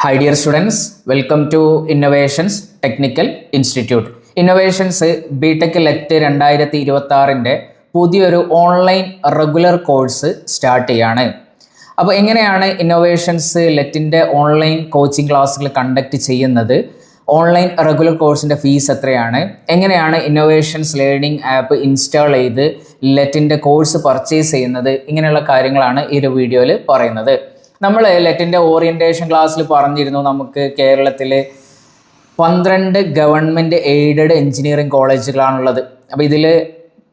Hi dear students, welcome to Innovations Technical Institute. Innovations BTech Lect 2026 പുതിയൊരു online regular course start ചെയ്യാണ്. അപ്പോൾ എങ്ങനെയാണ് innovations ലെറ്റിൻ്റെ online coaching ക്ലാസ്സുകൾ conduct ചെയ്യുന്നത്, online regular കോഴ്സിൻ്റെ ഫീസ് എത്രയാണ്, എങ്ങനെയാണ് ഇന്നോവേഷൻസ് ലേണിംഗ് ആപ്പ് ഇൻസ്റ്റാൾ ചെയ്ത് ലെറ്റിൻ്റെ കോഴ്സ് പർച്ചേസ് ചെയ്യുന്നത്, ഇങ്ങനെയുള്ള കാര്യങ്ങളാണ് ഈ ഒരു വീഡിയോയിൽ പറയുന്നത്. നമ്മൾ ലെറ്റിൻ്റെ ഓറിയൻറ്റേഷൻ ക്ലാസ്സിൽ പറഞ്ഞിരുന്നു നമുക്ക് കേരളത്തിൽ 12 ഗവൺമെൻറ് എയ്ഡഡ് എഞ്ചിനീയറിംഗ് കോളേജുകളാണുള്ളത്. അപ്പോൾ ഇതിൽ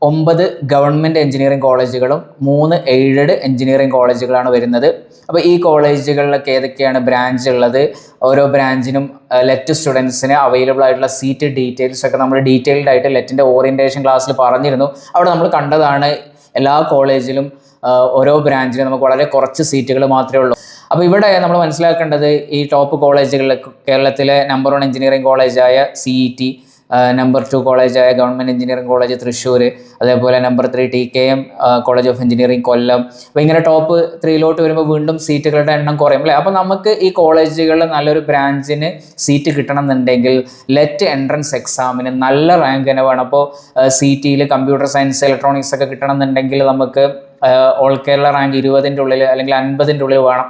9 ഗവൺമെൻറ് എഞ്ചിനീയറിംഗ് കോളേജുകളും 3 എയ്ഡഡ് എഞ്ചിനീയറിംഗ് കോളേജുകളാണ് വരുന്നത്. അപ്പോൾ ഈ കോളേജുകളിലൊക്കെ ഏതൊക്കെയാണ് ബ്രാഞ്ച് ഉള്ളത്, ഓരോ ബ്രാഞ്ചിനും ലെറ്റ് സ്റ്റുഡൻസിന് അവൈലബിൾ ആയിട്ടുള്ള സീറ്റ് ഡീറ്റെയിൽസ് ഒക്കെ നമ്മൾ ഡീറ്റെയിൽഡ് ആയിട്ട് ലെറ്റിൻ്റെ ഓറിയൻറ്റേഷൻ ക്ലാസ്സിൽ പറഞ്ഞിരുന്നു. അവിടെ നമ്മൾ കണ്ടതാണ് എല്ലാ കോളേജിലും ഓരോ ബ്രാഞ്ചിലും നമുക്ക് വളരെ കുറച്ച് സീറ്റുകൾ മാത്രമേ ഉള്ളൂ. അപ്പോൾ ഇവിടെ നമ്മൾ മനസ്സിലാക്കേണ്ടത് ഈ ടോപ്പ് കോളേജുകളിൽ കേരളത്തിലെ നമ്പർ 1 എഞ്ചിനീയറിംഗ് കോളേജായ CET, നമ്പർ 2 കോളേജായ ഗവൺമെൻറ് എഞ്ചിനീയറിംഗ് കോളേജ് തൃശ്ശൂർ, അതേപോലെ number 3 TKM college of engineering Kollam. അപ്പോൾ ഇങ്ങനെ ടോപ്പ് 3 വരുമ്പോൾ വീണ്ടും സീറ്റുകളുടെ എണ്ണം കുറയും അല്ലേ. അപ്പോൾ നമുക്ക് ഈ കോളേജുകളിൽ നല്ലൊരു ബ്രാഞ്ചിന് സീറ്റ് കിട്ടണം എന്നുണ്ടെങ്കിൽ ലെറ്റ് എൻട്രൻസ് എക്സാമിന് നല്ല റാങ്ക് തന്നെ വേണം. അപ്പോൾ CETയിൽ കമ്പ്യൂട്ടർ സയൻസ് ഇലക്ട്രോണിക്സ് ഒക്കെ കിട്ടണം എന്നുണ്ടെങ്കിൽ നമുക്ക് ഓൾ കേരള റാങ്ക് 20ൻ്റെ ഉള്ളിൽ അല്ലെങ്കിൽ 50ൻ്റെ ഉള്ളിൽ വേണം.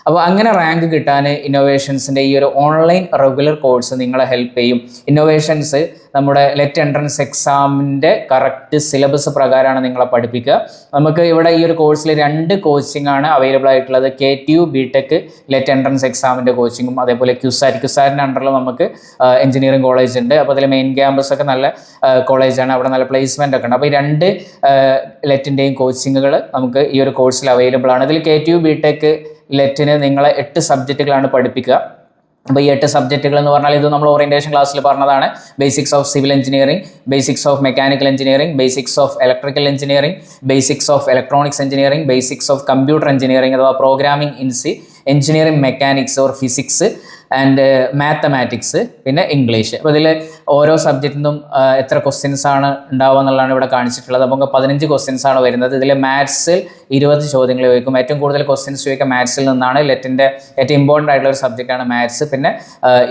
അപ്പോൾ അങ്ങനെ റാങ്ക് കിട്ടാൻ ഇന്നോവേഷൻസിൻ്റെ ഈ ഒരു ഓൺലൈൻ റെഗുലർ കോഴ്സ് നിങ്ങളെ ഹെൽപ്പ് ചെയ്യും. ഇന്നോവേഷൻസ് നമ്മുടെ ലെറ്റ് എൻട്രൻസ് എക്സാമിൻ്റെ കറക്റ്റ് സിലബസ് പ്രകാരമാണ് നിങ്ങളെ പഠിപ്പിക്കുക. നമുക്ക് ഇവിടെ ഈ ഒരു കോഴ്സിൽ 2 കോച്ചിങ് ആണ് അവൈലബിൾ ആയിട്ടുള്ളത്. KTU BTech ലെറ്റ് എൻട്രൻസ് എക്സാമിൻ്റെ കോച്ചിങ്ങും അതേപോലെ ക്യുസാറ്റിൻ്റെ അണ്ടറിൽ നമുക്ക് എഞ്ചിനീയറിംഗ് കോളേജ് ഉണ്ട്. അപ്പോൾ അതിൽ മെയിൻ ക്യാമ്പസ് ഒക്കെ നല്ല കോളേജാണ്, അവിടെ നല്ല പ്ലേസ്മെൻ്റ് ഒക്കെ ഉണ്ട്. അപ്പോൾ ഈ 2 ലെറ്റിൻ്റെയും കോച്ചിങ്ങുകൾ നമുക്ക് ഈ ഒരു കോഴ്സിൽ അവൈലബിൾ ആണ്. ഇതിൽ KTU BTech ലെറ്റിന് നിങ്ങളെ 8 സബ്ജക്റ്റുകളാണ് പഠിപ്പിക്കുക. അപ്പോൾ ഈ 8 സബ്ജക്റ്റുകൾ എന്ന് പറഞ്ഞാൽ ഇത് നമ്മൾ ഓറിയൻറ്റേഷൻ ക്ലാസ്സിൽ പറഞ്ഞതാണ്. Basics of civil engineering, basics of mechanical engineering, basics of electrical engineering, basics of electronics engineering, basics of computer engineering അഥവാ programming in C, engineering mechanics or physics and mathematics, പിന്നെ ഇംഗ്ലീഷ്. അപ്പോൾ ഇതിൽ ഓരോ സബ്ജക്റ്റിനും എത്ര questions ആണ് ഉണ്ടാവുക എന്നുള്ളതാണ് ഇവിടെ കാണിച്ചിട്ടുള്ളത്. നമുക്ക് 15 ക്വസ്റ്റ്യൻസ് ആണ് വരുന്നത്. ഇതിൽ മാത്സിൽ 20 ചോദ്യങ്ങൾ ചോദിക്കും. ഏറ്റവും കൂടുതൽ ക്വസ്റ്റ്യൻസ് ചോദിക്കുക മാത്സിൽ നിന്നാണ്. ലെറ്റിൻ്റെ ഏറ്റവും ഇമ്പോർട്ടൻ്റ് ആയിട്ടുള്ള ഒരു സബ്ജക്റ്റാണ് മാത്സ്. പിന്നെ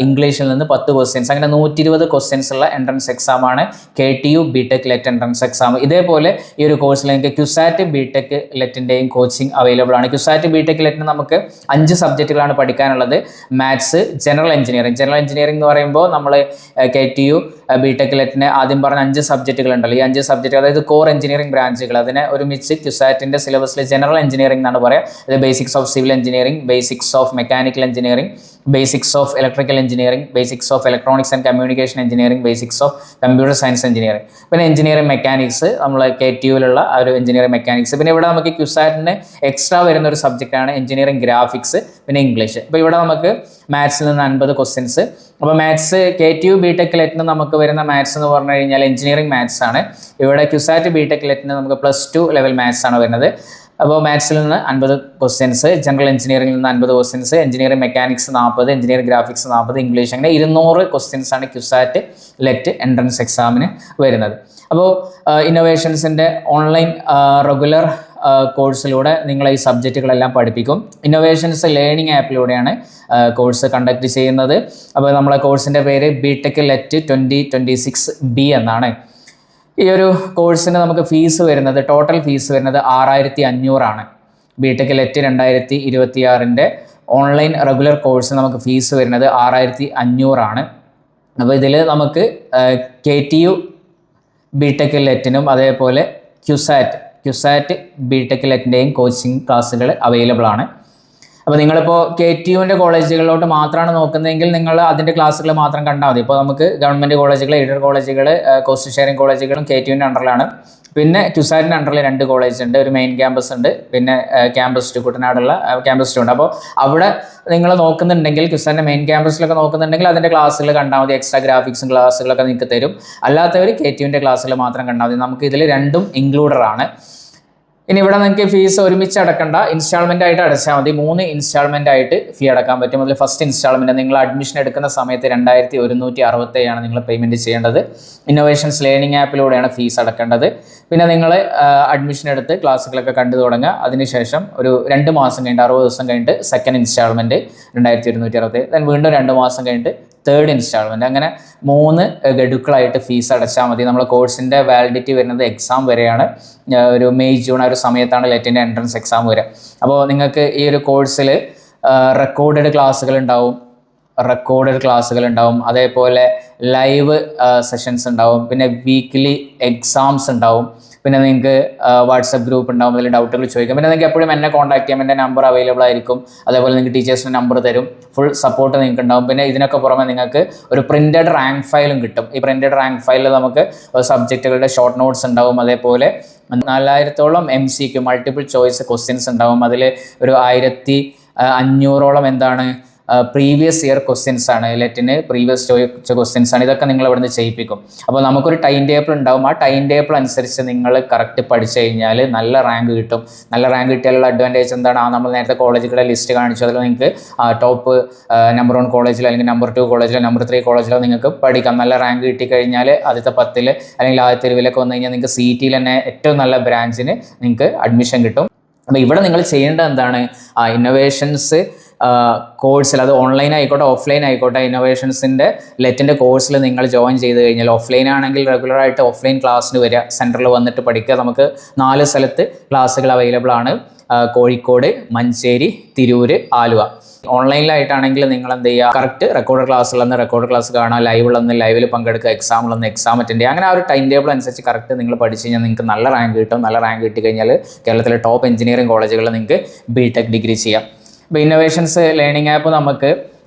ഇംഗ്ലീഷിൽ നിന്ന് 10 ക്വസ്റ്റ്യൻസ്, അങ്ങനെ 120 ക്വസ്റ്റ്യൻസ് ഉള്ള എൻട്രൻസ് എക്സാമാണ് KTU BTech LET entrance exam. ഇതേപോലെ ഈ ഒരു കോഴ്സിൽ നിങ്ങൾക്ക് ക്യുസാറ്റ് BTech ലെറ്റിൻ്റെയും കോച്ചിങ് അവൈലബിൾ ആണ്. ക്യുസാറ്റ് BTech ലെറ്റിന് നമുക്ക് 5 സബ്ജക്റ്റുകളാണ് പഠിക്കാനുള്ളത്. മാത്സ്, ജനറൽ എഞ്ചിനീയറിംഗ് എന്ന് പറയുമ്പോൾ നമ്മൾ KTU BTech ലെറ്റിന് ആദ്യം പറഞ്ഞ 5 സബ്ജക്റ്റുകൾ ഉണ്ടല്ലോ. ഈ 5 സബ്ജക്റ്റ് അതായത് കോർ എഞ്ചിനീയറിംഗ് ബ്രാഞ്ചുകൾ, അതിനെ ഒരുമിച്ച് ക്യുസാറ്റിൻ്റെ സിലബസിൽ ജനറൽ എഞ്ചിനീയറിംഗ് എന്നാണ് പറയുക. ഇത് basics of civil engineering, basics of mechanical engineering, basics of electrical engineering, basics of electronics and communication engineering, basics of computer science engineering, പിന്നെ എഞ്ചിനീയറിംഗ് മെക്കാനിക്സ് നമ്മൾ KTUവിലുള്ള ആ ഒരു എഞ്ചിനീയറിംഗ് മെക്കാനിക്സ്. പിന്നെ ഇവിടെ നമുക്ക് ക്യുസാറ്റിന് എക്സ്ട്രാ വരുന്ന ഒരു സബ്ജക്റ്റാണ് എഞ്ചിനീയറിംഗ് ഗ്രാഫിക്സ്, പിന്നെ ഇംഗ്ലീഷ്. അപ്പോൾ ഇവിടെ നമുക്ക് മാത്സിൽ നിന്ന് 50 ക്വസ്റ്റ്യൻസ്. അപ്പോൾ മാത്സ് KTU BTech ലെറ്റിന് നമുക്ക് വരുന്ന മാത്സ് എന്ന് പറഞ്ഞു കഴിഞ്ഞാൽ എഞ്ചിനീയറിംഗ് മാത്സ് ആണ്. ഇവിടെ ക്യുസാറ്റ് BTech ലെറ്റിന് നമുക്ക് +2 ലെവൽ മാത്സ് ആണ് വരുന്നത്. അപ്പോൾ മാത്സിൽ നിന്ന് 50 ക്വസ്റ്റ്യൻസ്, ജനറൽ എഞ്ചിനീയറിംഗിൽ നിന്ന് 50 questions, engineering mechanics 40, engineering graphics 40, English, അങ്ങനെ 200 ക്വസ്റ്റ്യൻസ് ആണ് ക്യുസാറ്റ് ലെറ്റ് എൻട്രൻസ് എക്സാമിന് വരുന്നത്. അപ്പോൾ ഇന്നോവേഷൻസിൻ്റെ ഓൺലൈൻ റെഗുലർ കോഴ്സിലൂടെ നിങ്ങളെ ഈ സബ്ജക്റ്റുകളെല്ലാം പഠിപ്പിക്കും. ഇന്നോവേഷൻസ് ലേണിംഗ് ആപ്പിലൂടെയാണ് കോഴ്സ് കണ്ടക്ട് ചെയ്യുന്നത്. അപ്പോൾ നമ്മളെ കോഴ്സിൻ്റെ പേര് BTech Lett 2026B എന്നാണ്. ഈ ഒരു കോഴ്സിന് നമുക്ക് ഫീസ് വരുന്നത്, ടോട്ടൽ ഫീസ് വരുന്നത് 6500 ആണ്. BTech Lett 2026 online regular course നമുക്ക് ഫീസ് വരുന്നത് 6500 ആണ്. അപ്പോൾ ഇതിൽ നമുക്ക് KTU BTech ലെറ്റിനും അതേപോലെ ക്യുസാറ്റ് BTech ലെറ്റിൻ്റെയും കോച്ചിങ് ക്ലാസ്സുകൾ അവൈലബിൾ ആണ്. അപ്പോൾ നിങ്ങളിപ്പോൾ KTUവിൻ്റെ കോളേജുകളിലോട്ട് മാത്രമാണ് നോക്കുന്നതെങ്കിൽ നിങ്ങൾ അതിൻ്റെ ക്ലാസ്സുകൾ മാത്രം കണ്ടാൽ മതി. ഇപ്പോൾ നമുക്ക് ഗവൺമെൻറ് കോളേജുകൾ, എയ്ഡഡ് കോളേജുകൾ, കോസ്റ്റ് ഷെയറിംഗ് കോളേജുകളും KTUവിൻ്റെ അണ്ടറിലാണ്. പിന്നെ ക്യുസാറ്റിൻ്റെ അണ്ടറിൽ 2 കോളേജ് ഉണ്ട്. ഒരു മെയിൻ ക്യാമ്പസ് ഉണ്ട്, പിന്നെ ക്യാമ്പസ് 2 കുട്ടനാടുള്ള ക്യാമ്പസ് 2 ഉണ്ട്. അപ്പോൾ അവിടെ നിങ്ങൾ നോക്കുന്നുണ്ടെങ്കിൽ ക്യുസാറ്റിൻ്റെ മെയിൻ ക്യാമ്പസിലൊക്കെ നോക്കുന്നുണ്ടെങ്കിൽ അതിൻ്റെ ക്ലാസ്സുകൾ കണ്ടാൽ മതി. എക്സ്ട്രാ ഗ്രാഫിക്സും ക്ലാസ്സുകളൊക്കെ നിങ്ങൾക്ക് തരും. അല്ലാത്തവർ KTUവിൻ്റെ ക്ലാസ്സുകൾ മാത്രം കണ്ടാൽ മതി. നമുക്ക് ഇതിൽ 2ഉം ഇൻക്ലൂഡഡ് ആണ്. ഇനി ഇവിടെ നിങ്ങൾക്ക് ഫീസ് ഒരുമിച്ച് അടക്കണ്ട, ഇൻസ്റ്റാൾമെന്റ് ആയിട്ട് അടച്ചാൽ മതി. 3 ഇൻസ്റ്റാൾമെന്റ് ആയിട്ട് ഫീ അടക്കാൻ പറ്റും. അതിൽ ഫസ്റ്റ് ഇൻസ്റ്റാൾമെന്റ് നിങ്ങൾ അഡ്മിഷൻ എടുക്കുന്ന സമയത്ത് 2167 നിങ്ങൾ പേയ്മെന്റ് ചെയ്യേണ്ടത്. ഇന്നോവേഷൻസ് ലേണിംഗ് ആപ്പിലൂടെയാണ് ഫീസ് അടക്കേണ്ടത്. പിന്നെ നിങ്ങൾ അഡ്മിഷൻ എടുത്ത് ക്ലാസ്സുകളൊക്കെ കണ്ടു തുടങ്ങുക. അതിനുശേഷം ഒരു 2 മാസം കഴിഞ്ഞിട്ട് 60 ദിവസം കഴിഞ്ഞിട്ട് സെക്കൻഡ് ഇൻസ്റ്റാൾമെന്റ് 2167, ദെൻ വീണ്ടും 2 മാസം കഴിഞ്ഞിട്ട് തേർഡ് ഇൻസ്റ്റാൾമെന്റ്. അങ്ങനെ 3 ഗഡുക്കളായിട്ട് ഫീസ് അടച്ചാൽ മതി. നമ്മുടെ കോഴ്സിൻ്റെ വാലിഡിറ്റി വരുന്നത് എക്സാം വരെയാണ്. ഒരു മെയ് ജൂൺ ആ ഒരു സമയത്താണ് ലെറ്റിൻ്റെ എൻട്രൻസ് എക്സാം വരിക. അപ്പോൾ നിങ്ങൾക്ക് ഈ ഒരു കോഴ്സിൽ റെക്കോർഡഡ് ക്ലാസ്സുകൾ ഉണ്ടാവും, അതേപോലെ ലൈവ് സെഷൻസ് ഉണ്ടാവും, പിന്നെ വീക്ക്ലി എക്സാംസ് ഉണ്ടാവും, പിന്നെ നിങ്ങൾക്ക് വാട്സപ്പ് ഗ്രൂപ്പ് ഉണ്ടാവും, അതിൽ ഡൗട്ടുകൾ ചോദിക്കാം. പിന്നെ നിങ്ങൾക്ക് എപ്പോഴും എന്നെ കോൺടാക്ട് ചെയ്യാം, എൻ്റെ നമ്പർ അവൈലബിൾ ആയിരിക്കും. അതേപോലെ നിങ്ങൾക്ക് ടീച്ചേഴ്സിൻ്റെ നമ്പർ തരും, ഫുൾ സപ്പോർട്ട് നിങ്ങൾക്ക് ഉണ്ടാവും. പിന്നെ ഇതിനൊക്കെ പുറമെ നിങ്ങൾക്ക് ഒരു പ്രിൻറ്റഡ് റാങ്ക് ഫയലും കിട്ടും. ഈ പ്രിൻറ്റഡ് റാങ്ക് ഫയലിൽ നമുക്ക് സബ്ജക്റ്റുകളുടെ ഷോർട്ട് നോട്ട്സ് ഉണ്ടാവും, അതേപോലെ 4000ഓളം MCQ മൾട്ടിപ്പിൾ ചോയ്സ് ക്വസ്റ്റ്യൻസ് ഉണ്ടാവും. അതിൽ ഒരു 1500ഓളം പ്രീവിയസ് ഇയർ ക്വസ്റ്റ്യൻസ് ആണ്, ലെറ്റിന് പ്രീവിയസ് ചോദിച്ച ക്വസ്റ്റ്യൻസ് ആണ്. ഇതൊക്കെ നിങ്ങൾ ഇവിടുന്ന് ചെയ്യിപ്പിക്കും. അപ്പോൾ നമുക്കൊരു ടൈം ടേബിൾ ഉണ്ടാവും. ആ ടൈം ടേബിൾ അനുസരിച്ച് നിങ്ങൾ കറക്റ്റ് പഠിച്ചു കഴിഞ്ഞാൽ നല്ല റാങ്ക് കിട്ടും. നല്ല റാങ്ക് കിട്ടിയാലുള്ള അഡ്വാൻറ്റേജ് എന്താണ്? നമ്മൾ നേരത്തെ കോളേജുകളുടെ ലിസ്റ്റ് കാണിച്ചു. അതിൽ നിങ്ങൾക്ക് ടോപ്പ് നമ്പർ 1 കോളേജിലോ അല്ലെങ്കിൽ നമ്പർ 2 കോളേജിലോ നമ്പർ 3 കോളേജിലോ നിങ്ങൾക്ക് പഠിക്കാം. നല്ല റാങ്ക് കിട്ടിക്കഴിഞ്ഞാൽ ആദ്യത്തെ 10 അല്ലെങ്കിൽ ആദ്യത്തെ 20 വന്നു കഴിഞ്ഞാൽ നിങ്ങൾക്ക് CET തന്നെ ഏറ്റവും നല്ല ബ്രാഞ്ചിന് നിങ്ങൾക്ക് അഡ്മിഷൻ കിട്ടും. അപ്പോൾ ഇവിടെ നിങ്ങൾ ചെയ്യേണ്ടത് എന്താണ്? ഇന്നോവേഷൻസ് കോഴ്സിൽ, അത് ഓൺലൈൻ ആയിക്കോട്ടെ ഓഫ്ലൈൻ ആയിക്കോട്ടെ, ഇന്നോവേഷൻസിൻ്റെ ലെറ്റിൻ്റെ കോഴ്സിൽ നിങ്ങൾ ജോയിൻ ചെയ്ത് കഴിഞ്ഞാൽ, ഓഫ്ലൈൻ ആണെങ്കിൽ റെഗുലറായിട്ട് ഓഫ്ലൈൻ ക്ലാസ്സിന് വരിക, സെൻറ്ററിൽ വന്നിട്ട് പഠിക്കുക. നമുക്ക് 4 സ്ഥലത്ത് ക്ലാസ്സുകൾ അവൈലബിൾ ആണ്: കോഴിക്കോട്, മഞ്ചേരി, തിരൂർ, ആലുവ. ഓൺലൈനിലായിട്ടാണെങ്കിൽ നിങ്ങൾ എന്ത് ചെയ്യുക? കറക്റ്റ് റെക്കോർഡ് ക്ലാസ്സുകളെന്ന് റെക്കോർഡ് ക്ലാസ് കാണുക, ലൈവുകളെന്ന് ലൈവിൽ പങ്കെടുക്കുക, എക്സാമുകളെന്ന് എക്സാം അറ്റൻഡ് ചെയ്യുക. അങ്ങനെ ആ ഒരു ടൈം ടേബിൾ അനുസരിച്ച് കറക്റ്റ് നിങ്ങൾ പഠിച്ചു കഴിഞ്ഞാൽ നിങ്ങൾക്ക് നല്ല റാങ്ക് കിട്ടും. നല്ല റാങ്ക് കിട്ടിക്കഴിഞ്ഞാൽ കേരളത്തിലെ ടോപ്പ് എഞ്ചിനീയറിംഗ് കോളേജുകളിൽ നിങ്ങൾക്ക് BTech ഡിഗ്രി ചെയ്യാം. ഇപ്പോൾ ഇന്നോവേഷൻസ് ലേണിംഗ് ആപ്പ് നമുക്ക്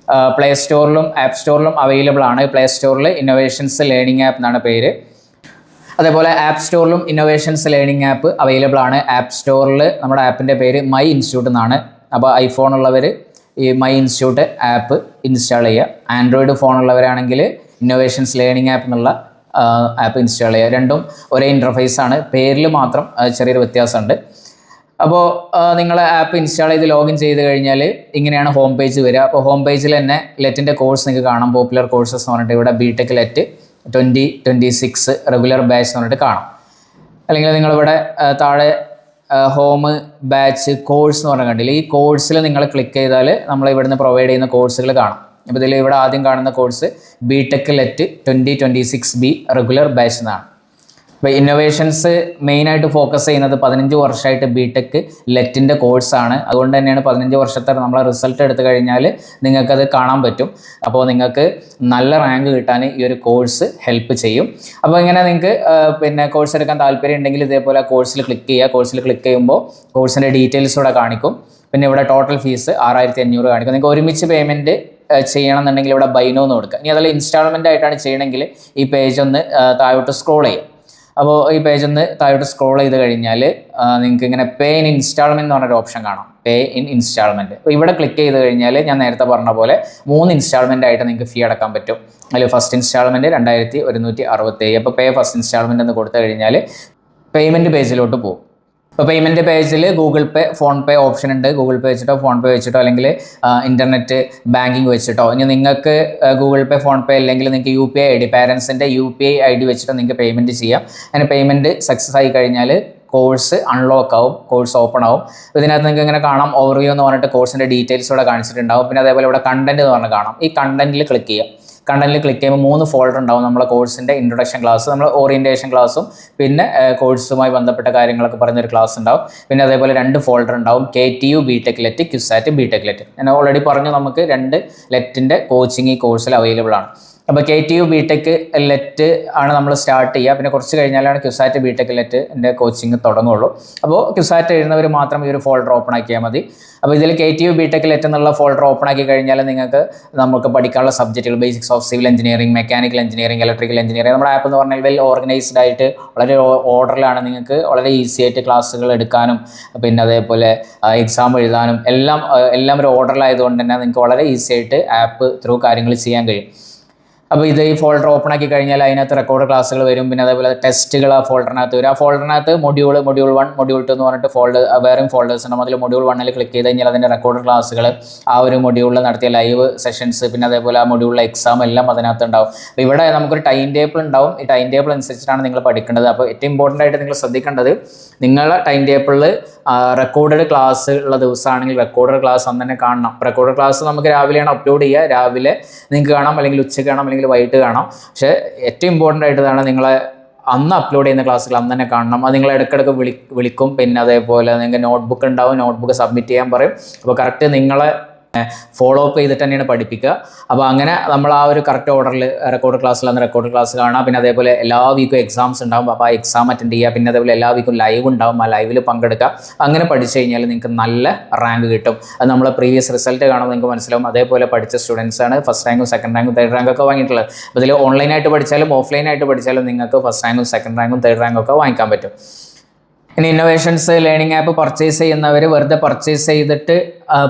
പ്ലേ സ്റ്റോറിലും ആപ്പ് സ്റ്റോറിലും അവൈലബിൾ ആണ്. പ്ലേ സ്റ്റോറിൽ ഇന്നോവേഷൻസ് ലേണിംഗ് ആപ്പ് എന്നാണ് പേര്. അതേപോലെ ആപ്പ് സ്റ്റോറിലും ഇന്നോവേഷൻസ് ലേണിംഗ് ആപ്പ് അവൈലബിൾ ആണ്. ആപ്പ് സ്റ്റോറിൽ നമ്മുടെ ആപ്പിൻ്റെ പേര് മൈ ഇൻസ്റ്റിറ്റ്യൂട്ട് എന്നാണ്. അപ്പോൾ ഐഫോൺ ഉള്ളവർ ഈ മൈ ഇൻസ്റ്റിറ്റ്യൂട്ട് ആപ്പ് ഇൻസ്റ്റാൾ ചെയ്യുക. ആൻഡ്രോയിഡ് ഫോൺ ഉള്ളവരാണെങ്കിൽ ഇന്നോവേഷൻസ് ലേണിംഗ് ആപ്പ് എന്നുള്ള ആപ്പ് ഇൻസ്റ്റാൾ ചെയ്യുക. രണ്ടും ഒരേ ഇൻ്റർഫേസാണ്, പേരിൽ മാത്രം ചെറിയൊരു വ്യത്യാസമുണ്ട്. അപ്പോൾ നിങ്ങൾ ആപ്പ് ഇൻസ്റ്റാൾ ചെയ്ത് ലോഗിൻ ചെയ്ത് കഴിഞ്ഞാൽ ഇങ്ങനെയാണ് ഹോം പേജ് വരിക. അപ്പോൾ ഹോം പേജിൽ തന്നെ ലെറ്റിൻ്റെ കോഴ്സ് നിങ്ങൾക്ക് കാണാം. പോപ്പുലർ കോഴ്സസ് എന്ന് പറഞ്ഞിട്ട് ഇവിടെ BTech ലെറ്റ് 2026 റെഗുലർ ബാച്ച് എന്ന് പറഞ്ഞിട്ട് കാണാം. അല്ലെങ്കിൽ നിങ്ങളിവിടെ താഴെ ഹോം ബാച്ച് കോഴ്സ് എന്ന് പറഞ്ഞാൽ കണ്ടില്ല, ഈ കോഴ്സിൽ നിങ്ങൾ ക്ലിക്ക് ചെയ്താൽ നമ്മൾ ഇവിടുന്ന് പ്രൊവൈഡ് ചെയ്യുന്ന കോഴ്സുകൾ കാണാം. അപ്പോൾ ഇതിൽ ഇവിടെ ആദ്യം കാണുന്ന course BTech let 2026B regular batch എന്നാണ്. ഇപ്പോൾ ഇന്നോവേഷൻസ് മെയിനായിട്ട് ഫോക്കസ് ചെയ്യുന്നത് 15 വർഷമായിട്ട് BTech ലെറ്റിൻ്റെ കോഴ്സാണ്. അതുകൊണ്ട് തന്നെയാണ് 15 വർഷത്തെ നമ്മളെ റിസൾട്ട് എടുത്തു കഴിഞ്ഞാൽ നിങ്ങൾക്കത് കാണാൻ പറ്റും. അപ്പോൾ നിങ്ങൾക്ക് നല്ല റാങ്ക് കിട്ടാൻ ഈ ഒരു കോഴ്സ് ഹെൽപ്പ് ചെയ്യും. അപ്പോൾ ഇങ്ങനെ നിങ്ങൾക്ക് പിന്നെ കോഴ്സ് എടുക്കാൻ താല്പര്യം ഉണ്ടെങ്കിൽ ഇതേപോലെ കോഴ്സിൽ ക്ലിക്ക് ചെയ്യുക. കോഴ്സിൽ ക്ലിക്ക് ചെയ്യുമ്പോൾ കോഴ്സിൻ്റെ ഡീറ്റെയിൽസ് ഇവിടെ കാണിക്കും. പിന്നെ ഇവിടെ ടോട്ടൽ ഫീസ് 6500 കാണിക്കും. നിങ്ങൾക്ക് ഒരുമിച്ച് പേയ്മെൻറ്റ് ചെയ്യണമെന്നുണ്ടെങ്കിൽ ഇവിടെ ബൈനോ എന്ന് കൊടുക്കുക. ഇനി അതല്ല ഇൻസ്റ്റാൾമെൻ്റ് ആയിട്ടാണ് ചെയ്യണമെങ്കിൽ ഈ പേജ് ഒന്ന് താഴോട്ട് സ്ക്രോൾ ചെയ്യും. അപ്പോൾ ഈ പേജ് ഒന്ന് താഴോട്ട് സ്ക്രോൾ ചെയ്ത് കഴിഞ്ഞാൽ നിങ്ങൾക്ക് ഇങ്ങനെ പേ ഇൻ ഇൻസ്റ്റാൾമെൻറ്റ് എന്ന് പറഞ്ഞൊരു ഓപ്ഷൻ കാണാം. പേ ഇൻ ഇൻസ്റ്റാൾമെൻറ്റ്. അപ്പോൾ ഇവിടെ ക്ലിക്ക് ചെയ്ത് കഴിഞ്ഞാൽ ഞാൻ നേരത്തെ പറഞ്ഞ പോലെ 3 ഇൻസ്റ്റാൾമെൻ്റ് ആയിട്ട് നിങ്ങൾക്ക് ഫീ അടക്കാൻ പറ്റും. അതിൽ ഫസ്റ്റ് ഇൻസ്റ്റാൾമെൻറ്റ് 2167. അപ്പോൾ പേ ഫസ്റ്റ് ഇൻസ്റ്റാൾമെൻറ്റ് എന്ന് കൊടുത്തു കഴിഞ്ഞാൽ പേയ്മെൻറ്റ് പേജിലോട്ട് പോകും. ഇപ്പോൾ പേയ്മെൻറ്റ് പേജിൽ ഗൂഗിൾ പേ, ഫോൺ പേ ഓപ്ഷൻ ഉണ്ട്. ഗൂഗിൾ പേ വെച്ചിട്ടോ ഫോൺ പേ വെച്ചിട്ടോ അല്ലെങ്കിൽ ഇൻ്റർനെറ്റ് ബാങ്കിങ് വെച്ചിട്ടോ, ഇനി നിങ്ങൾക്ക് ഗൂഗിൾ പേ ഫോൺ പേ അല്ലെങ്കിൽ നിങ്ങൾക്ക് UPI ID, പാരൻസിൻ്റെ UPI ID വെച്ചിട്ടോ നിങ്ങൾക്ക് പേയ്മെൻറ്റ് ചെയ്യാം. അങ്ങനെ പേയ്മെൻറ്റ് സക്സസ് ആയി കഴിഞ്ഞാൽ കോഴ്സ് അൺലോക്ക് ആവും, കോഴ്സ് ഓപ്പൺ ആവും. ഇതിനകത്ത് നിങ്ങൾക്ക് ഇങ്ങനെ കാണാം ഓവർവ്യൂ എന്ന് പറഞ്ഞിട്ട് കോഴ്സിൻ്റെ ഡീറ്റെയിൽസ് ഇവിടെ കാണിച്ചിട്ടുണ്ടാവും. പിന്നെ അതേപോലെ ഇവിടെ കണ്ടൻറ്റ് എന്ന് പറഞ്ഞ് കാണാം. ഈ കണ്ടൻറ്റിൽ ക്ലിക്ക് ചെയ്യുക. കണ്ടൻറ്റിൽ ക്ലിക്ക് ചെയ്യുമ്പോൾ 3 ഫോൾഡർ ഉണ്ടാവും. നമ്മളെ കോഴ്സിൻ്റെ ഇൻട്രൊഡക്ഷൻ ക്ലാസ്, നമ്മൾ ഓറിയൻറ്റേഷൻ ക്ലാസ്സും പിന്നെ കോഴ്സുമായി ബന്ധപ്പെട്ട കാര്യങ്ങളൊക്കെ പറഞ്ഞൊരു ക്ലാസ് ഉണ്ടാവും. പിന്നെ അതേപോലെ 2 ഫോൾഡർ ഉണ്ടാവും: KTU BTech let, CUSAT BTech let. ഞാൻ ഓൾറെഡി പറഞ്ഞു നമുക്ക് 2 ലെറ്റിൻ്റെ കോച്ചിങ് ഈ കോഴ്സിൽ അവൈലബിൾ ആണ്. അപ്പോൾ KTU BTech ലെറ്റ് ആണ് നമ്മൾ സ്റ്റാർട്ട് ചെയ്യുക. പിന്നെ കുറച്ച് കഴിഞ്ഞാലാണ് ക്യുസാറ്റ് BTech ലെറ്റിൻ്റെ കോച്ചിങ് തുടങ്ങുള്ളൂ. അപ്പോൾ ക്യുസാറ്റ് എഴുതുന്നവർ മാത്രം ഈ ഒരു ഫോൾഡർ ഓപ്പൺ ആക്കിയാൽ മതി. അപ്പോൾ ഇതിൽ KTU BTech ലെറ്റ് എന്നുള്ള ഫോൾഡർ ഓപ്പൺ ആക്കി കഴിഞ്ഞാൽ നിങ്ങൾക്ക് നമുക്ക് പഠിക്കാനുള്ള സബ്ജക്റ്റുകൾ basics of civil engineering, mechanical engineering, electrical engineering. നമ്മുടെ ആപ്പ് എന്ന് പറഞ്ഞാൽ വെൽ ഓർഗനൈസ്ഡ് ആയിട്ട് വളരെ ഓർഡറിലാണ്. നിങ്ങൾക്ക് വളരെ ഈസി ആയിട്ട് ക്ലാസ്സുകൾ എടുക്കാനും പിന്നെ അതേപോലെ എക്സാം എഴുതാനും എല്ലാം ഒരു ഓർഡറിലായതുകൊണ്ട് തന്നെ നിങ്ങൾക്ക് വളരെ ഈസി ആയിട്ട് ആപ്പ് ത്രൂ കാര്യങ്ങൾ ചെയ്യാൻ കഴിയും. അപ്പോൾ ഇത് ഈ ഫോൾഡർ ഓപ്പൺ ആക്കി കഴിഞ്ഞാൽ അതിനകത്ത് റെക്കോർഡ് ക്ലാസ്സുകൾ വരും. പിന്നെ അതേപോലെ ടെസ്റ്റുകൾ ആ ഫോൾഡറിനകത്ത് വരും. ആ ഫോൾഡറിനകത്ത് മൊഡ്യൂൾ 1 മൊഡ്യൂൾ 2 എന്ന് പറഞ്ഞിട്ട് വേറെയും ഫോൾഡേഴ്സ് ഉണ്ട്. അതിൽ മൊഡ്യൂൾ 1 ക്ലിക്ക് ചെയ്ത് കഴിഞ്ഞാൽ അതിൻ്റെ റെക്കോർഡ് ക്ലാസ്സുകൾ, ആ ഒരു മൊഡ്യൂളിൽ നടത്തിയ ലൈവ് സെഷൻസ്, പിന്നെ അതേപോലെ ആ മൊഡ്യൂളിലെ എക്സാം എല്ലാം അതിനകത്ത് ഉണ്ടാവും. അപ്പോൾ ഇവിടെ നമുക്കൊരു ടൈം ടേബിൾ ഉണ്ടാവും. ഈ ടൈം ടേബിൾ അനുസരിച്ചിട്ടാണ് നിങ്ങൾ പഠിക്കേണ്ടത്. അപ്പോൾ ഏറ്റവും ഇമ്പോർട്ടൻ്റ് ആയിട്ട് നിങ്ങൾ ശ്രദ്ധിക്കേണ്ടത്, നിങ്ങളുടെ ടൈം ടേബിളിൽ റെക്കോർഡഡ് ക്ലാസ് ഉള്ള ദിവസമാണെങ്കിൽ റെക്കോർഡഡ് ക്ലാസ് അന്ന് തന്നെ കാണണം. റെക്കോർഡഡ് ക്ലാസ് നമുക്ക് രാവിലെയാണ് അപ്ലോഡ് ചെയ്യുക. രാവിലെ നിങ്ങൾക്ക് കാണാം, അല്ലെങ്കിൽ ഉച്ചയ്ക്ക് കാണാം, അല്ലെങ്കിൽ വൈകിട്ട് കാണാം. പക്ഷേ ഏറ്റവും ഇമ്പോർട്ടൻ്റ് ആയിട്ടാണ് നിങ്ങളെ അന്ന് അപ്ലോഡ് ചെയ്യുന്ന ക്ലാസ്സുകൾ അന്ന് തന്നെ കാണണം. അത് നിങ്ങൾ ഇടയ്ക്കിടയ്ക്ക് വിളിക്കും. പിന്നെ അതേപോലെ നിങ്ങൾക്ക് നോട്ട്ബുക്ക് ഉണ്ടാവും, നോട്ട്ബുക്ക് സബ്മിറ്റ് ചെയ്യാൻ പറയും. അപ്പോൾ കറക്റ്റ് നിങ്ങളെ ഫോളോ അപ്പ് ചെയ്തിട്ട് തന്നെയാണ് പഠിപ്പിക്കുക. അപ്പോൾ അങ്ങനെ നമ്മൾ ആ ഒരു കറക്റ്റ് ഓർഡറിൽ റെക്കോർഡ് ക്ലാസ്സിൽ അന്ന് റെക്കോർഡ് ക്ലാസ് കാണാം. പിന്നെ അതേപോലെ എല്ലാ വീക്കും എക്സാംസ് ഉണ്ടാവും. അപ്പോൾ ആ എക്സാം അറ്റൻഡ് ചെയ്യുക. പിന്നെ അതേപോലെ എല്ലാ വീക്കും ലൈവ് ഉണ്ടാവും, ആ ലൈവിൽ പങ്കെടുക്കുക. അങ്ങനെ പഠിച്ചു കഴിഞ്ഞാൽ നിങ്ങൾക്ക് നല്ല റാങ്ക് കിട്ടും. അത് നമ്മളെ പ്രീവിയസ് റിസൾട്ട് കാണുമ്പോൾ നിങ്ങൾക്ക് മനസ്സിലാവും. അതേപോലെ പഠിച്ച സ്റ്റുഡൻസാണ് ഫസ്റ്റ് റാങ്കും സെക്കൻഡ് റാങ്കും തേർഡ് റാങ്കും ഒക്കെ വാങ്ങിയിട്ടുള്ളത്. അപ്പോൾ ഇതിൽ ഓൺലൈനായിട്ട് പഠിച്ചാലും ഓഫ്ലൈനായിട്ട് പഠിച്ചാലും നിങ്ങൾക്ക് ഫസ്റ്റ് റാങ്കും സെക്കൻഡ് റാങ്കും തേർഡ് റാങ്കും ഒക്കെ വാങ്ങിക്കാൻ പറ്റും. ഇനി ഇന്നോവേഷൻസ് ലേണിംഗ് ആപ്പ് പർച്ചേസ് ചെയ്യുന്നവർ വെറുതെ പർച്ചേസ് ചെയ്തിട്ട്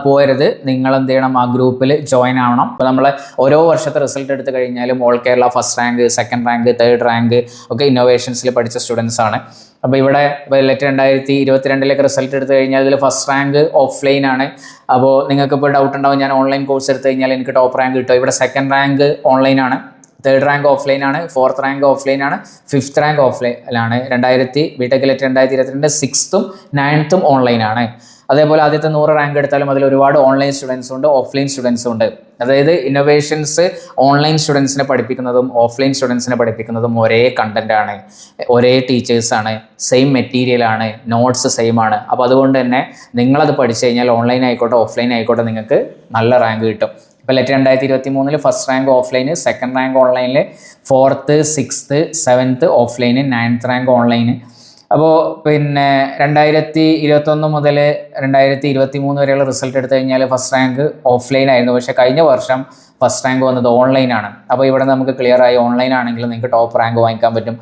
പോരുത്. നിങ്ങൾ എന്ത് ചെയ്യണം, ആ ഗ്രൂപ്പിൽ ജോയിൻ ആവണം. അപ്പോൾ നമ്മൾ ഓരോ വർഷത്തെ റിസൾട്ട് എടുത്ത് കഴിഞ്ഞാലും all Kerala first rank, second rank, third rank ഒക്കെ ഇന്നോവേഷൻസിൽ പഠിച്ച സ്റ്റുഡൻസ് ആണ്. അപ്പോൾ ഇവിടെ 2022 റിസൾട്ട് എടുത്തു കഴിഞ്ഞാൽ ഇതിൽ ഫസ്റ്റ് റാങ്ക് ഓഫ്ലൈൻ ആണ്. അപ്പോൾ നിങ്ങൾക്കിപ്പോൾ ഡൗട്ട് ഉണ്ടാവും, ഞാൻ ഓൺലൈൻ കോഴ്സ് എടുത്തു കഴിഞ്ഞാൽ എനിക്ക് ടോപ്പ് റാങ്ക് കിട്ടുമോ? ഇവിടെ സെക്കൻഡ് റാങ്ക് ഓൺലൈൻ ആണ്, തേർഡ് റാങ്ക് ഓഫ്ലൈൻ ആണ്, ഫോർത്ത് റാങ്ക് ഓഫ്ലൈൻ ആണ്, ഫിഫ്ത്ത് റാങ്ക് ഓഫ്ലൈനിലാണ്. BTech LET 2022 6th 9th online ആണ്. അതേപോലെ ആദ്യത്തെ 100 റാങ്ക് എടുത്താലും അതിൽ ഒരുപാട് ഓൺലൈൻ സ്റ്റുഡൻസും ഉണ്ട്, ഓഫ്ലൈൻ സ്റ്റുഡൻസും ഉണ്ട്. അതായത് ഇന്നോവേഷൻസ് ഓൺലൈൻ സ്റ്റുഡൻസിനെ പഠിപ്പിക്കുന്നതും ഓഫ്ലൈൻ സ്റ്റുഡൻസിനെ പഠിപ്പിക്കുന്നതും ഒരേ കണ്ടൻറ്റാണ്, ഒരേ ടീച്ചേഴ്സാണ്, സെയിം മെറ്റീരിയലാണ്, നോട്ട്സ് സെയിം ആണ്. അപ്പോൾ അതുകൊണ്ട് തന്നെ നിങ്ങളത് പഠിച്ചു കഴിഞ്ഞാൽ ഓൺലൈൻ ആയിക്കോട്ടെ ഓഫ്ലൈൻ ആയിക്കോട്ടെ നിങ്ങൾക്ക് നല്ല റാങ്ക് കിട്ടും. ഇപ്പോൾ let 2023 first rank offline, second rank ഓൺലൈനിൽ, 4th 6th 7th offline, 9th rank online. അപ്പോൾ പിന്നെ 2021 മുതൽ 2023 വരെയുള്ള റിസൾട്ട് എടുത്തു കഴിഞ്ഞാൽ ഫസ്റ്റ് റാങ്ക് ഓഫ്ലൈൻ ആയിരുന്നു. പക്ഷേ കഴിഞ്ഞ വർഷം ഫസ്റ്റ് റാങ്ക് വന്നത് ഓൺലൈനാണ്. അപ്പോൾ ഇവിടെ നമുക്ക് ക്ലിയർ ആയി, ഓൺലൈൻ ആണെങ്കിൽ നിങ്ങൾക്ക് ടോപ്പ് റാങ്ക് വാങ്ങിക്കാൻ പറ്റും.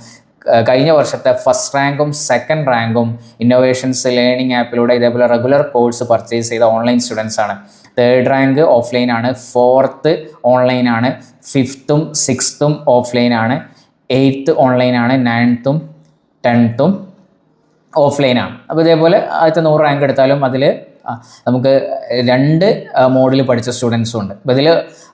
കഴിഞ്ഞ വർഷത്തെ ഫസ്റ്റ് റാങ്കും സെക്കൻഡ് റാങ്കും ഇന്നോവേഷൻസ് ലേണിംഗ് ആപ്പിലൂടെ ഇതേപോലെ റെഗുലർ കോഴ്സ് പർച്ചേസ് ചെയ്ത ഓൺലൈൻ സ്റ്റുഡൻസ് ആണ്. തേർഡ് റാങ്ക് ഓഫ്ലൈൻ ആണ്, 4th ഓൺലൈൻ ആണ്, 5th 6th ഓഫ്ലൈൻ ആണ്, 8th ഓൺലൈൻ ആണ്, 9th 10th ഓഫ്ലൈൻ ആണ്. അപ്പോൾ ഇതേപോലെ ആദ്യത്തെ 100 റാങ്ക് എടുത്താലും അതിൽ നമുക്ക് 2 മോഡിൽ പഠിച്ച സ്റ്റുഡൻസും ഉണ്ട്. അപ്പോൾ ഇതിൽ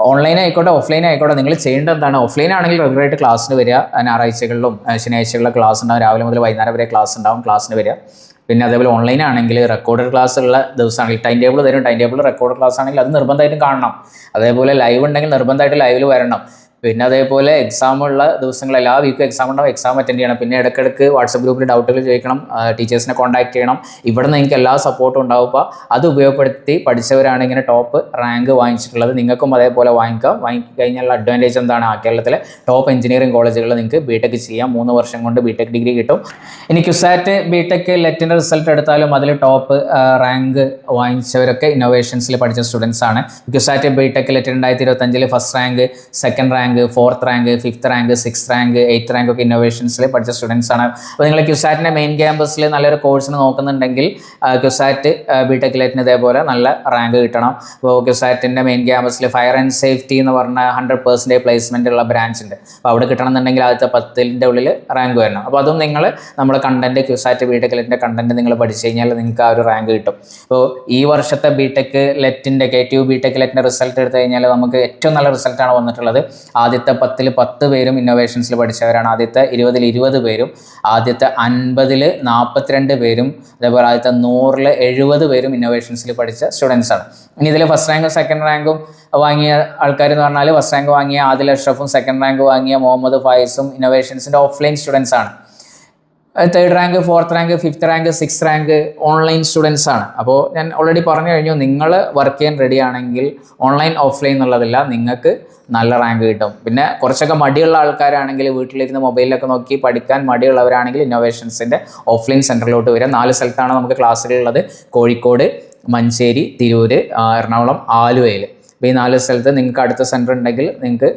ഓൺലൈൻ ആയിക്കോട്ടെ ഓഫ്ലൈൻ ആയിക്കോട്ടെ നിങ്ങൾ ചെയ്യേണ്ടത് എന്താണ്, ഓഫ്ലൈൻ ആണെങ്കിൽ റെഗുലറായിട്ട് ക്ലാസ്സിന് വരിക. ഞായറാഴ്ചകളിലും ശനിയാഴ്ചകളിലും ക്ലാസ് ഉണ്ടാവും, രാവിലെ മുതൽ വൈകുന്നേരം വരെ ക്ലാസ് ഉണ്ടാവും, ക്ലാസ്സിന് വരിക. പിന്നെ അതേപോലെ ഓൺലൈൻ ആണെങ്കിൽ റെക്കോർഡഡ് ക്ലാസ് ഉള്ള ദിവസമാണെങ്കിൽ ടൈം ടേബിൾ തരും, ടൈം ടേബിൾ റെക്കോർഡ് ക്ലാസ് ആണെങ്കിൽ അത് നിർബന്ധമായിട്ടും കാണണം. അതേപോലെ ലൈവ് ഉണ്ടെങ്കിൽ നിർബന്ധമായിട്ട് ലൈവിൽ വരണം. പിന്നെ അതേപോലെ എക്സാമുള്ള ദിവസങ്ങൾ എല്ലാ വീക്കും എക്സാം ഉണ്ടാവും, എക്സാം അറ്റൻഡ് ചെയ്യണം. പിന്നെ ഇടയ്ക്കിടയ്ക്ക് വാട്സപ്പ് ഗ്രൂപ്പിൽ ഡൗട്ടുകൾ ചോദിക്കണം, ടീച്ചേഴ്സിനെ കോൺടാക്ട് ചെയ്യണം. ഇവിടെ നിന്ന് നിങ്ങൾക്ക് എല്ലാ സപ്പോർട്ടും ഉണ്ടാവും. അപ്പോൾ അത് ഉപയോഗപ്പെടുത്തി പഠിച്ചവരാണ് ഇങ്ങനെ ടോപ്പ് റാങ്ക് വാങ്ങിച്ചിട്ടുള്ളത്. നിങ്ങൾക്കും അതേപോലെ വാങ്ങിക്കാം. വാങ്ങിക്കഴിഞ്ഞാൽ അഡ്വാൻറ്റേജ് എന്താണ്, കേരളത്തിലെ ടോപ്പ് എഞ്ചിനീയറിംഗ് കോളേജുകളിൽ നിങ്ങൾക്ക് ബിടെക് ചെയ്യാം. 3 വർഷം കൊണ്ട് ബിടെക് ഡിഗ്രി കിട്ടും. ഇനി ക്യുസാറ്റ് ബിടെക് ലെറ്റിൻ്റെ റിസൾട്ട് എടുത്താലും അതിൽ ടോപ്പ് റാങ്ക് വാങ്ങിച്ചവരൊക്കെ ഇന്നോവേഷൻസിൽ പഠിച്ച സ്റ്റുഡൻസ് ആണ്. CUSAT B Tech LET 2025 first rank, second rank, 4th rank, 5th rank, 6th rank, 8th rank ഒക്കെ ഇന്നോവേഷൻസിൽ പഠിച്ച സ്റ്റുഡൻസ് ആണ്. അപ്പോൾ നിങ്ങൾ ക്യുസാറ്റിൻ്റെ മെയിൻ ക്യാമ്പസിൽ നല്ലൊരു കോഴ്സിന് നോക്കുന്നുണ്ടെങ്കിൽ ക്യുസാറ്റ് ബിടെക് ലെറ്റിന് ഇതേപോലെ നല്ല റാങ്ക് കിട്ടണം. അപ്പോൾ ക്യുസാറ്റിൻ്റെ മെയിൻ ക്യാമ്പസിൽ ഫയർ ആൻഡ് സേഫ്റ്റി എന്ന് പറഞ്ഞ 100% പ്ലേസ്മെൻ്റ് ഉള്ള ബ്രാഞ്ച് ഉണ്ട്. അപ്പോൾ അവിടെ കിട്ടണമെന്നുണ്ടെങ്കിൽ ആദ്യത്തെ 10ന്റെ ഉള്ളിൽ റാങ്ക് വരണം. അപ്പോൾ അതും നിങ്ങൾ നമ്മുടെ കണ്ടന്റ് ക്യുസാറ്റ് ബിടെക് ലെറ്റിൻ്റെ കണ്ടന്റ് നിങ്ങൾ പഠിച്ചു കഴിഞ്ഞാൽ നിങ്ങൾക്ക് ആ ഒരു റാങ്ക് കിട്ടും. അപ്പോൾ ഈ വർഷത്തെ ബിടെക് ലെറ്റിൻ്റെ KTU ബിടെക് ലെറ്റിൻ്റെ റിസൾട്ട് എടുത്തു കഴിഞ്ഞാൽ നമുക്ക് ഏറ്റവും നല്ല റിസൾട്ടാണ് വന്നിട്ടുള്ളത്. ആദ്യത്തെ 10ൽ 10 പേരും ഇന്നോവേഷൻസിൽ പഠിച്ചവരാണ്, ആദ്യത്തെ 20ൽ 20 പേരും, ആദ്യത്തെ 50ൽ 42 പേരും, അതേപോലെ ആദ്യത്തെ 100ൽ 70 പേരും ഇന്നോവേഷൻസിൽ പഠിച്ച സ്റ്റുഡൻസ് ആണ്. ഇനി ഇതിൽ ഫസ്റ്റ് റാങ്കും സെക്കൻഡ് റാങ്കും വാങ്ങിയ ആൾക്കാർ എന്ന് പറഞ്ഞാൽ ഫസ്റ്റ് റാങ്ക് വാങ്ങിയ ആദിൽ അഷ്റഫും സെക്കൻഡ് റാങ്ക് വാങ്ങിയ മുഹമ്മദ് ഫായിസും ഇന്നോവേഷൻസിൻ്റെ ഓഫ്ലൈൻ സ്റ്റുഡൻസ് ആണ്. Third rank, 4th rank, 5th rank, 6th rank online students ആണ്. അപ്പോൾ ഞാൻ ഓൾറെഡി പറഞ്ഞു കഴിഞ്ഞു, നിങ്ങൾ വർക്ക് ചെയ്യാൻ റെഡി ആണെങ്കിൽ ഓൺലൈൻ ഓഫ്ലൈൻ എന്നുള്ളതില്ല, നിങ്ങൾക്ക് നല്ല റാങ്ക് കിട്ടും. പിന്നെ കുറച്ചൊക്കെ മടിയുള്ള ആൾക്കാരാണെങ്കിൽ വീട്ടിലിരുന്ന് മൊബൈലിലൊക്കെ നോക്കി പഠിക്കാൻ മടിയുള്ളവരാണെങ്കിൽ ഇന്നോവേഷൻസിൻ്റെ ഓഫ്ലൈൻ സെൻറ്ററിലോട്ട് വരിക. 4 സ്ഥലത്താണ് നമുക്ക് ക്ലാസ്സുകളുള്ളത്: കോഴിക്കോട്, മഞ്ചേരി, തിരൂർ, എറണാകുളം, ആലുവയിൽ. അപ്പോൾ ഈ 4 സ്ഥലത്ത് നിങ്ങൾക്ക് അടുത്ത സെൻറ്റർ ഉണ്ടെങ്കിൽ നിങ്ങൾക്ക്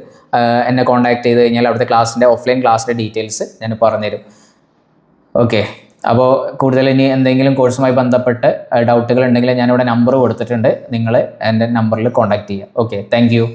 എന്നെ കോൺടാക്ട് ചെയ്ത് കഴിഞ്ഞാൽ അവിടുത്തെ ക്ലാസ്സിൻ്റെ ഓഫ്ലൈൻ ക്ലാസ്സിൻ്റെ ഡീറ്റെയിൽസ് ഞാൻ പറഞ്ഞുതരും. ഓക്കെ, അപ്പോൾ കൂടുതൽ ഇനി എന്തെങ്കിലും കോഴ്സുമായി ബന്ധപ്പെട്ട് ഡൗട്ടുകൾ ഉണ്ടെങ്കിൽ ഞാനിവിടെ നമ്പർ കൊടുത്തിട്ടുണ്ട്, നിങ്ങൾ എൻ്റെ നമ്പറിൽ കോൺടാക്ട് ചെയ്യുക. Okay, thank you.